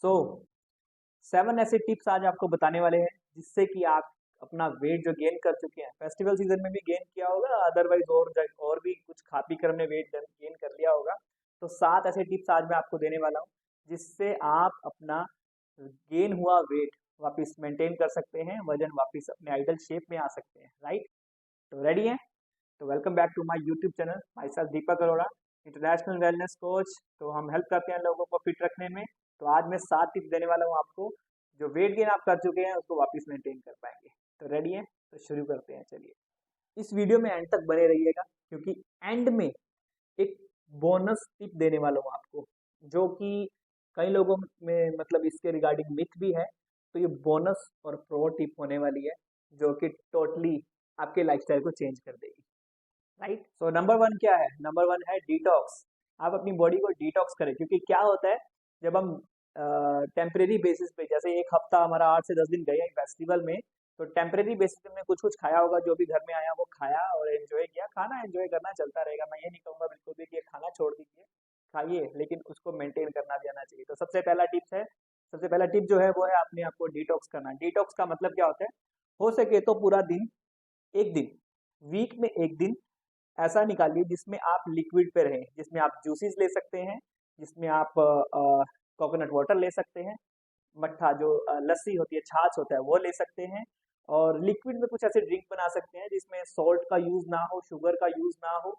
सो 7 ऐसे टिप्स आज आपको बताने वाले हैं जिससे कि आप अपना वेट जो गेन कर चुके हैं, फेस्टिवल सीजन में भी गेन किया होगा, अदरवाइज और भी कुछ खा पी कर हमने वेट गेन कर लिया होगा। तो 7 ऐसे टिप्स आज मैं आपको देने वाला हूँ जिससे आप अपना गेन हुआ वेट वापस मेंटेन कर सकते हैं, वजन वापस अपने आइडल शेप में आ सकते हैं। राइट, तो रेडी हैं? तो welcome back to my YouTube channel. Myself Deepak Arora, international wellness coach. तो हम हेल्प करते हैं लोगों को फिट रखने में। तो आज मैं 7 टिप्स देने वाला हूँ आपको, जो वेट गेन आप कर चुके हैं उसको वापस मेंटेन कर पाएंगे। तो रेडी हैं? तो शुरू करते हैं। चलिए, इस वीडियो में एंड तक बने रहिएगा क्योंकि एंड में एक बोनस टिप देने वाला हूँ आपको, जो कि कई लोगों में मतलब इसके रिगार्डिंग मिथ भी है। तो ये बोनस और प्रो टिप होने वाली है जो कि टोटली आपके लाइफस्टाइल को चेंज कर देगी। राइट, सो नंबर 1 क्या है? नंबर 1 है डिटॉक्स। आप अपनी बॉडी को डिटॉक्स करें, क्योंकि क्या होता है जब हम टेम्परेरी बेसिस पे, जैसे एक हफ्ता हमारा 8 से 10 दिन गए फेस्टिवल में, तो टेम्परेरी बेसिस पे हमने कुछ कुछ खाया होगा, जो भी घर में आया वो खाया और एंजॉय किया। खाना एंजॉय करना चलता रहेगा, मैं ये नहीं कहूँगा बिल्कुल भी कि ये खाना छोड़ दीजिए, खाइए, लेकिन उसको मेंटेन करना भी आना चाहिए। तो सबसे पहला टिप जो है वो है अपने आप को डिटॉक्स करना। डिटॉक्स का मतलब क्या होता है? हो सके तो पूरा दिन, एक दिन, वीक में एक दिन ऐसा निकालिए जिसमें आप लिक्विड पे रहें, जिसमें आप जूसेस ले सकते हैं, जिसमें आप कोकोनट वाटर ले सकते हैं, मट्ठा जो लस्सी होती है, छाछ होता है, वो ले सकते हैं। और लिक्विड में कुछ ऐसे ड्रिंक बना सकते हैं जिसमें सॉल्ट का यूज ना हो, शुगर का यूज ना हो।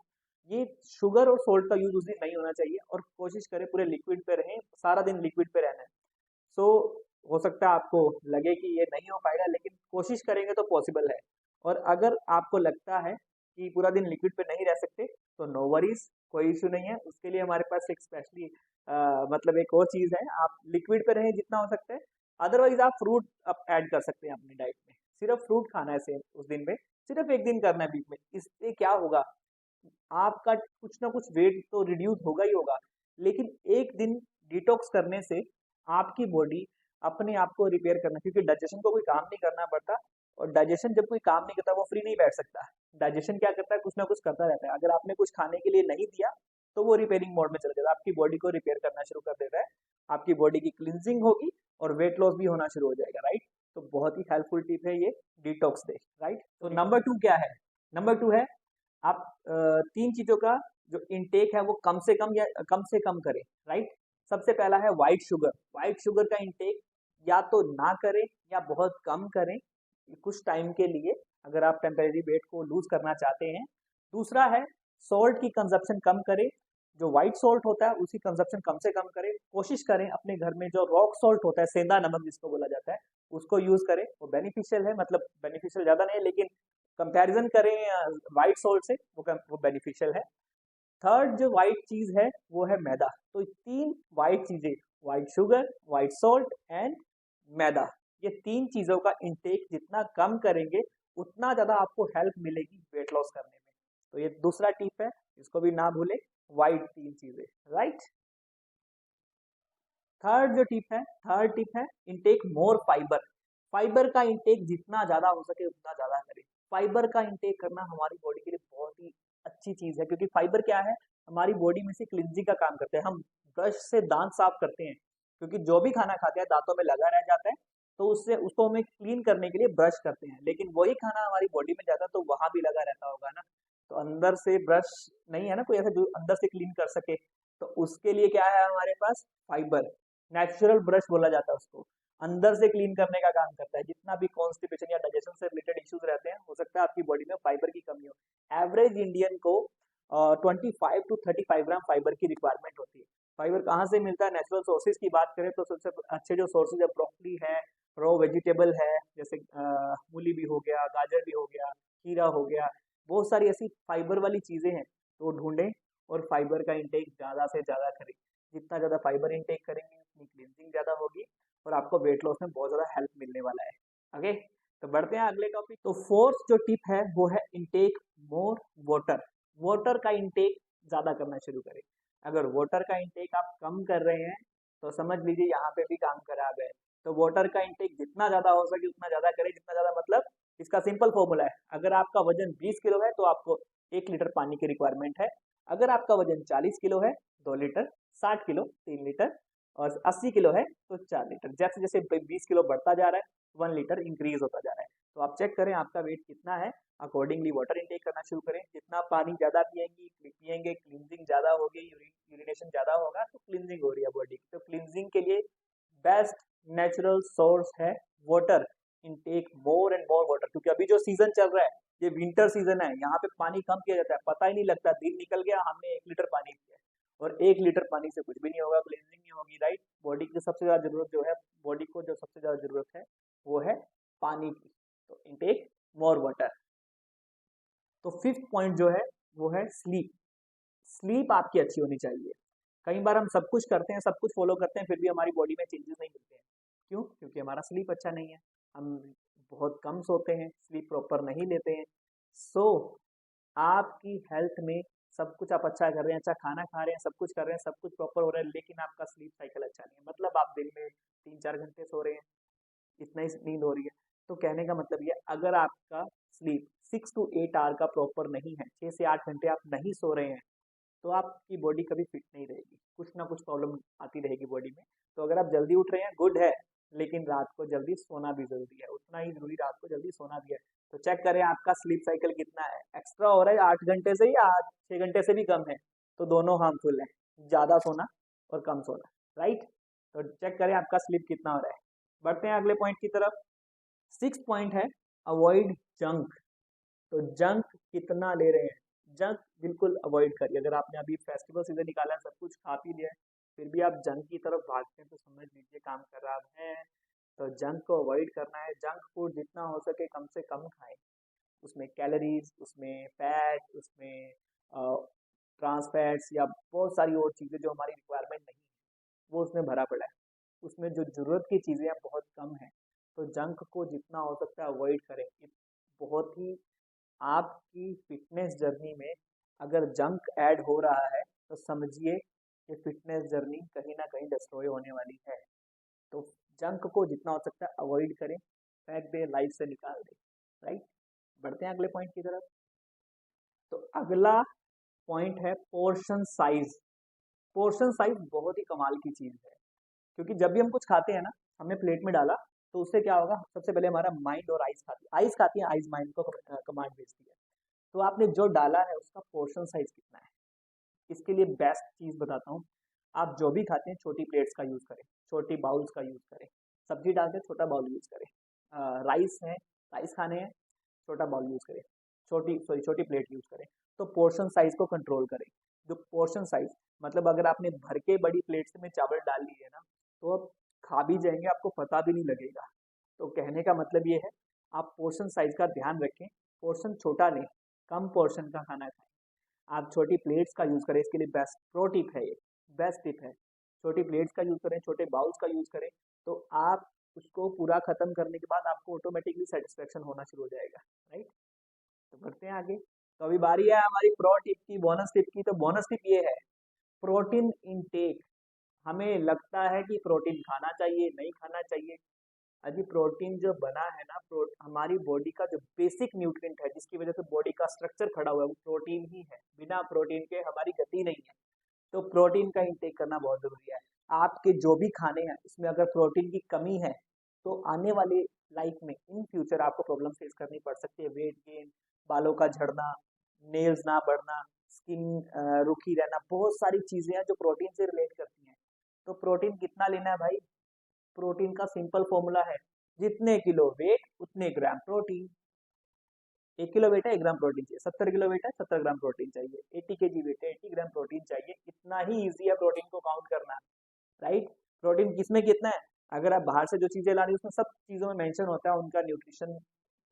ये शुगर और सॉल्ट का यूज उस दिन नहीं होना चाहिए, और कोशिश करें पूरे लिक्विड पे रहें, सारा दिन लिक्विड पे रहना है। सो हो सकता है आपको लगे कि ये नहीं हो पाएगा, लेकिन कोशिश करेंगे तो पॉसिबल है। और अगर आपको लगता है कि पूरा दिन लिक्विड पे नहीं रह सकते, तो नो वरीज, कोई इशू नहीं है। उसके लिए हमारे पास एक स्पेशली मतलब एक और चीज़ है, आप लिक्विड पे रहें जितना हो सकता है। अदरवाइज आप फ्रूट आप ऐड कर सकते हैं अपनी डाइट में। सिर्फ फ्रूट खाना है सेम उस दिन में, सिर्फ एक दिन करना है वीक में। इससे क्या होगा, आपका कुछ ना कुछ वेट तो रिड्यूस होगा ही होगा, लेकिन एक दिन डिटॉक्स करने से आपकी बॉडी अपने आप को रिपेयर करना, क्योंकि डाइजेशन को कोई काम नहीं करना पड़ता। और डाइजेशन जब कोई काम नहीं करता, वो फ्री नहीं बैठ सकता। डाइजेशन क्या करता है? कुछ ना कुछ करता रहता है। अगर आपने कुछ खाने के लिए नहीं दिया, तो वो रिपेयरिंग मोड में चला जाता है, आपकी बॉडी को रिपेयर करना शुरू कर देता है। आपकी बॉडी की क्लिनजिंग होगी और वेट लॉस भी होना शुरू हो जाएगा। राइट, तो बहुत ही हेल्पफुल टिप है ये डिटॉक्स डे। राइट, तो नंबर 2 क्या है? नंबर 2 है आप 3 चीजों का जो इनटेक है वो कम से कम या कम से कम करें। राइट, सबसे पहला है व्हाइट शुगर। व्हाइट शुगर का इनटेक या तो ना करें या बहुत कम करें कुछ टाइम के लिए, अगर आप टेम्परेरी वेट को लूज करना चाहते हैं। दूसरा है सॉल्ट की कंजप्शन कम करें। जो व्हाइट सॉल्ट होता है उसकी कंजप्शन कम से कम करें। कोशिश करें अपने घर में जो रॉक सॉल्ट होता है, सेंधा नमक जिसको बोला जाता है, उसको यूज करें। वो बेनिफिशियल है, मतलब बेनिफिशियल ज्यादा नहीं है, लेकिन कंपैरिजन करें व्हाइट सॉल्ट से, वो बेनिफिशियल है। थर्ड जो व्हाइट चीज है वो है मैदा। तो 3 व्हाइट चीजें, white sugar, white salt and maida, ये 3 चीजों का इंटेक जितना कम करेंगे उतना ज्यादा आपको हेल्प मिलेगी वेट लॉस करने में। तो ये दूसरा टिप है, इसको भी ना भूले, व्हाइट 3 चीजें। राइट, थर्ड टिप है इंटेक मोर फाइबर। फाइबर का इंटेक जितना ज्यादा हो सके उतना ज्यादा करें। फाइबर का इंटेक करना हमारी बॉडी के लिए बहुत ही अच्छी चीज है, क्योंकि फाइबर क्या है, हमारी बॉडी में से क्लिनजिंग का काम करते हैं। हम ब्रश से दांत साफ करते हैं, क्योंकि जो भी खाना खाते हैं दांतों में लगा रह जाता है, तो उससे उसको हमें क्लीन करने के लिए ब्रश करते हैं। लेकिन वही खाना हमारी बॉडी में जाता है तो वहां भी लगा रहता होगा ना, तो अंदर से ब्रश नहीं है ना कोई ऐसा जो अंदर से क्लीन कर सके। तो उसके लिए क्या है हमारे पास? फाइबर। नेचुरल ब्रश बोला जाता है उसको, अंदर से क्लीन करने का काम करता है। जितना भी कॉन्स्टिपेशन या डाइजेशन से रिलेटेड इश्यूज रहते हैं, हो सकता है आपकी बॉडी में फाइबर की कमी हो। एवरेज इंडियन को 25 to 35 ग्राम फाइबर की रिक्वायरमेंट होती है। फाइबर कहाँ से मिलता है? नेचुरल सोर्सेज की बात करें तो सबसे अच्छे जो सोर्सेज है, ब्रोकली है, रो वेजिटेबल है, जैसे मूली भी हो गया, गाजर भी हो गया, खीरा हो गया, बहुत सारी ऐसी फाइबर वाली चीजें हैं, तो ढूंढें और फाइबर का इंटेक ज्यादा से ज्यादा करें। जितना ज्यादा फाइबर इंटेक करेंगे उतनी क्लींजिंग ज्यादा होगी और आपको वेट लॉस में बहुत ज्यादा हेल्प मिलने वाला है। ओके, तो बढ़ते हैं अगले टॉपिक। तो फोर्थ जो टिप है वो है इंटेक मोर वाटर। वाटर का इंटेक ज्यादा करना शुरू करें। अगर वाटर का इंटेक आप कम कर रहे हैं तो समझ लीजिए यहाँ पे भी काम खराब है। तो वाटर का इंटेक जितना ज्यादा हो सके उतना ज्यादा करें। जितना ज्यादा मतलब, इसका सिंपल फॉर्मूला है, अगर आपका वजन 20 किलो है तो आपको 1 लीटर पानी की रिक्वायरमेंट है। अगर आपका वजन 40 किलो है 2 लीटर, 60 किलो 3 लीटर, और 80 किलो है तो 4 लीटर। जैसे जैसे 20 किलो बढ़ता जा रहा है 1 लीटर इंक्रीज होता जा रहा है। तो आप चेक करें आपका वेट कितना है, अकॉर्डिंगली वाटर इनटेक करना शुरू करें। जितना पानी ज़्यादा पिएंगे क्लिनजिंग ज़्यादा होगी, यूरिनेशन ज़्यादा होगा तो क्लिनजिंग हो रही है बॉडी की। तो क्लिनजिंग के लिए बेस्ट नेचुरल सोर्स है water intake, more and more water. क्योंकि अभी जो सीजन चल रहा है ये विंटर सीजन है, यहाँ पे पानी कम किया जाता है, पता ही नहीं लगता, दिन निकल गया हमने 1 लीटर पानी पिया है। और 1 लीटर पानी से कुछ भी नहीं होगा, क्लींजिंग नहीं होगी, राइट। बॉडी की सबसे ज्यादा जरूरत जो है, बॉडी को जो सबसे ज्यादा जरूरत है वो है पानी की। तो इनटेक मोर वाटर। तो 5th पॉइंट जो है वो है स्लीप। स्लीप आपकी अच्छी होनी चाहिए। कई बार हम सब कुछ करते हैं, सब कुछ फॉलो करते हैं, फिर भी हमारी बॉडी में चेंजेस नहीं मिलते हैं। क्यों? क्योंकि हमारा स्लीप अच्छा नहीं है। हम बहुत कम सोते हैं, स्लीप प्रॉपर नहीं लेते हैं। सो आपकी हेल्थ में सब कुछ आप अच्छा कर रहे हैं, अच्छा खाना खा रहे हैं, सब कुछ कर रहे हैं, सब कुछ प्रॉपर हो रहा है, लेकिन आपका स्लीप साइकिल अच्छा नहीं है। मतलब आप दिन में 3-4 घंटे सो रहे हैं, इतना ही नींद हो रही है। तो कहने का मतलब ये, अगर आपका स्लीप 6 to 8 आवर का प्रॉपर नहीं है, 6 से 8 घंटे आप नहीं सो रहे हैं, तो आपकी बॉडी कभी फिट नहीं रहेगी, कुछ ना कुछ प्रॉब्लम आती रहेगी बॉडी में। तो अगर आप जल्दी उठ रहे हैं गुड है, लेकिन रात को जल्दी सोना भी जरूरी है, उतना ही जरूरी रात को जल्दी सोना भी है। तो चेक करें आपका स्लीप साइकिल कितना है, एक्स्ट्रा हो रहा है 8 घंटे से या 6 घंटे से भी कम है, तो दोनों हार्मफुल है, ज़्यादा सोना और कम सोना, राइट। तो चेक करें आपका स्लीप कितना हो रहा है। बढ़ते हैं अगले पॉइंट की तरफ। 6th पॉइंट है अवॉइड जंक। तो जंक कितना ले रहे हैं, जंक बिल्कुल अवॉइड करिए। अगर आपने अभी फेस्टिवल सीजन निकाला है, सब कुछ खा पी लिया है, फिर भी आप जंक की तरफ भागते हैं, तो समझ लीजिए काम खराब है। तो जंक को अवॉइड करना है। जंक फूड जितना हो सके कम से कम खाएं। उसमें कैलोरीज, उसमें फैट, उसमें ट्रांस फैट्स या बहुत सारी और चीज़ें जो हमारी रिक्वायरमेंट नहीं है वो उसमें भरा पड़ा है। उसमें जो ज़रूरत की चीज़ें हैं बहुत कम है। तो जंक को जितना हो सकता है अवॉइड करें। ये बहुत ही आपकी फिटनेस जर्नी में अगर जंक ऐड हो रहा है तो समझिए ये फिटनेस जर्नी कहीं ना कहीं डिस्ट्रॉय होने वाली है। तो जंक को जितना हो सकता है अवॉइड करें, फेंक दे, लाइफ से निकाल दे, राइट। बढ़ते हैं अगले पॉइंट की तरफ। तो अगला पॉइंट है पोर्शन साइज। पोर्शन साइज बहुत ही कमाल की चीज है, क्योंकि जब भी हम कुछ खाते हैं ना, हमने प्लेट में डाला तो उससे क्या होगा, सबसे पहले हमारा माइंड और आइज खाती है, आइज माइंड को कमांड भेजती है। तो आपने जो डाला है उसका पोर्शन साइज कितना है, इसके लिए बेस्ट चीज बताता हूँ। आप जो भी खाते हैं छोटी प्लेट्स का यूज करें, छोटी बाउल्स का यूज करें। सब्जी डालते हैं छोटा बाउल यूज करें। राइस है, राइस खाने हैं, छोटा बाउल यूज करें, छोटी प्लेट यूज करें। तो पोर्शन साइज को कंट्रोल करें। जो पोर्शन साइज मतलब अगर आपने भर के बड़ी प्लेट में चावल डाल लिए ना, तो आप खा भी जाएंगे, आपको पता भी नहीं लगेगा। तो कहने का मतलब ये है, आप पोर्शन साइज का ध्यान रखें, पोर्शन छोटा लें, कम पोर्शन का खाना खाएं। आप छोटी प्लेट्स का यूज करें, इसके लिए बेस्ट प्रो टिप है, ये बेस्ट टिप है। छोटी प्लेट्स का यूज करें, छोटे बाउल्स का यूज करें, तो आप उसको पूरा खत्म करने के बाद आपको ऑटोमेटिकली सेटिस्फेक्शन होना शुरू हो जाएगा, राइट। तो बढ़ते हैं आगे। तो अभी बारी है हमारी प्रो टिप की, बोनस टिप की। तो बोनस टिप ये है, प्रोटीन इनटेक। हमें लगता है कि प्रोटीन खाना चाहिए, नहीं खाना चाहिए। अभी प्रोटीन जो बना है ना, हमारी बॉडी का जो बेसिक न्यूट्रिएंट है, जिसकी वजह से बॉडी का स्ट्रक्चर खड़ा हुआ है, वो प्रोटीन ही है। बिना प्रोटीन के हमारी गति नहीं है। तो प्रोटीन का इंटेक करना बहुत जरूरी है। आपके जो भी खाने हैं उसमें अगर प्रोटीन की कमी है, तो आने वाले लाइफ में इन फ्यूचर आपको प्रॉब्लम फेस करनी पड़ सकती है। वेट गेन, बालों का झड़ना, नेल्स ना बढ़ना, स्किन रुखी रहना, बहुत सारी चीजें हैं जो प्रोटीन से रिलेट करती हैं। तो प्रोटीन कितना लेना है भाई? प्रोटीन का सिंपल फॉर्मूला है, जितने किलो वेट उतने ग्राम प्रोटीन। 1 किलो वेट है 1 ग्राम प्रोटीन चाहिए, 70 किलो वेट है 70 ग्राम प्रोटीन चाहिए, 80 केजी वेट है 80 ग्राम प्रोटीन चाहिए। इतना ही इजी है प्रोटीन को काउंट करना, राइट। प्रोटीन किसमें कितना है, अगर आप बाहर से जो चीजें ला रही है उसमें सब चीजों में मेंशन होता है उनका न्यूट्रिशन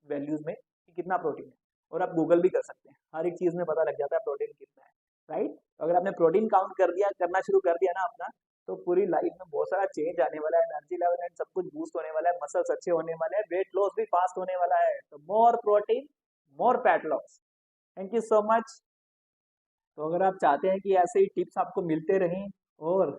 वैल्यूज में कि कितना प्रोटीन है। और आप गूगल भी कर सकते हैं, हर एक चीज में पता लग जाता है प्रोटीन कितना है, राइट। तो अगर आपने प्रोटीन काउंट कर दिया, करना शुरू कर दिया ना अपना, तो पूरी लाइफ में बहुत सारा चेंज आने वाला है, एनर्जी लेवल एंड सब कुछ बूस्ट होने वाला है, मसल्स अच्छे होने वाले हैं, वेट लॉस भी फास्ट होने वाला है। तो more protein, more fat loss. Thank you so much. तो अगर आप चाहते हैं कि ऐसे ही टिप्स आपको मिलते रहें और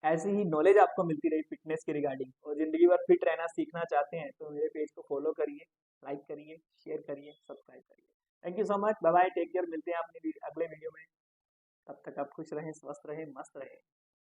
ऐसी ही नॉलेज आपको मिलती रही फिटनेस के रिगार्डिंग, और जिंदगी भर फिट रहना सीखना चाहते हैं, तो मेरे पेज को फॉलो करिए, लाइक करिए, शेयर करिए, सब्सक्राइब करिए। Thank you so much, bye bye, take care. मिलते हैं अपने अगले वीडियो में। तब तक आप खुश रहें, स्वस्थ रहें, मस्त रहें।